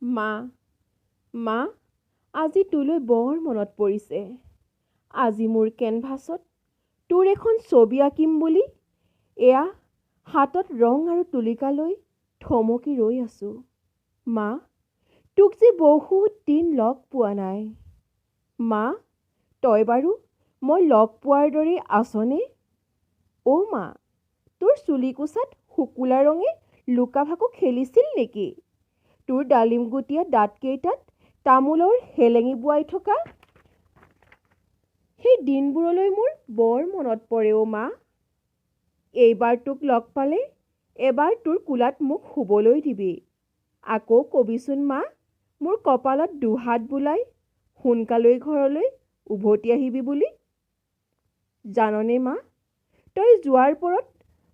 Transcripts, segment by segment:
মা, মা, আজি তোলৈ বৰ মনত পৰিছে। আজি মোৰ কেনভাছত তোৰ এখন ছবি আঁকিম বুলি এয়া হাতত ৰং আৰু তুলিকা লৈ থমকি ৰৈ আছোঁ। মা, তোক যে বহুত দিন লগ পোৱা নাই। মা, তই বাৰু মই লগ পোৱাৰ দৰেই আছনে? অ' মা, তোৰ চুলিকোছাত শুকুলা ৰঙে লুকা-ভাকু খেলিছিল নেকি? তোৰ ডালিমগুটীয়া দাঁতকেইটাত তামোলৰ হেলেঙি বোৱাই থকা সেই দিনবোৰলৈ মোৰ বৰ মনত পৰে অ' মা। এইবাৰ তোক লগ পালে এবাৰ তোৰ কোলাত মোক শুবলৈ দিবি। আকৌ কবিচোন মা, মোৰ কপালত দুহাত বোলাই সোনকালৈ ঘৰলৈ উভতি আহিবি বুলি। জাননে মা, তই যোৱাৰ পৰত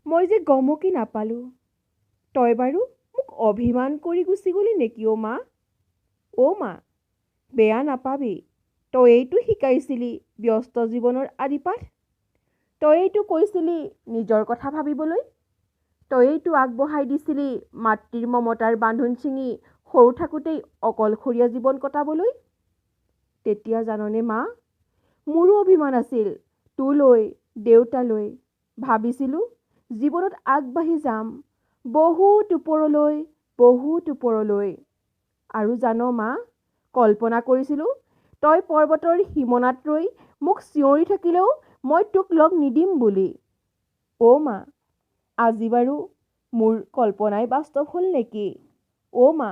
মই যে গমকি নাপালোঁ। তই বাৰু মোক অভিমান কৰি গুচি গলি নেকি অ' মা? অ' মা, বেয়া নাপাবি। তইয়েইতো শিকাইছিলি ব্যস্ত জীৱনৰ আদিপাঠ। তইয়েইতো কৈছিলি নিজৰ কথা ভাবিবলৈ। তইয়েইতো আগবঢ়াই দিছিলি মাতৃৰ মমতাৰ বান্ধোন ছিঙি সৰু থাকোঁতেই অকলশৰীয়া জীৱন কটাবলৈ। তেতিয়া জাননে মা, মোৰো অভিমান আছিল তোলৈ, দেউতালৈ। ভাবিছিলোঁ জীৱনত আগবাঢ়ি যাম বহুত ওপৰলৈ, বহুত ওপৰলৈ। আৰু জান মা, কল্পনা কৰিছিলোঁ তই পৰ্বতৰ সীমনাত ৰৈ মোক চিঞৰি থাকিলেও মই তোক লগ নিদিম বুলি। অ' মা, আজি বাৰু মোৰ কল্পনাই বাস্তৱ হ'ল নেকি? অ' মা,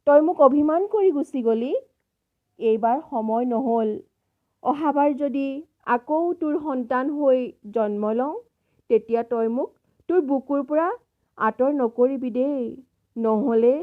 তই মোক অভিমান কৰি গুচি গলি। এইবাৰ সময় নহ'ল। অহাবাৰ যদি আকৌ তোৰ সন্তান হৈ জন্ম লওঁ, তেতিয়া তই মোক তোৰ বুকুৰ পৰা আঁতৰ নকৰিবি দেই। নহ'লে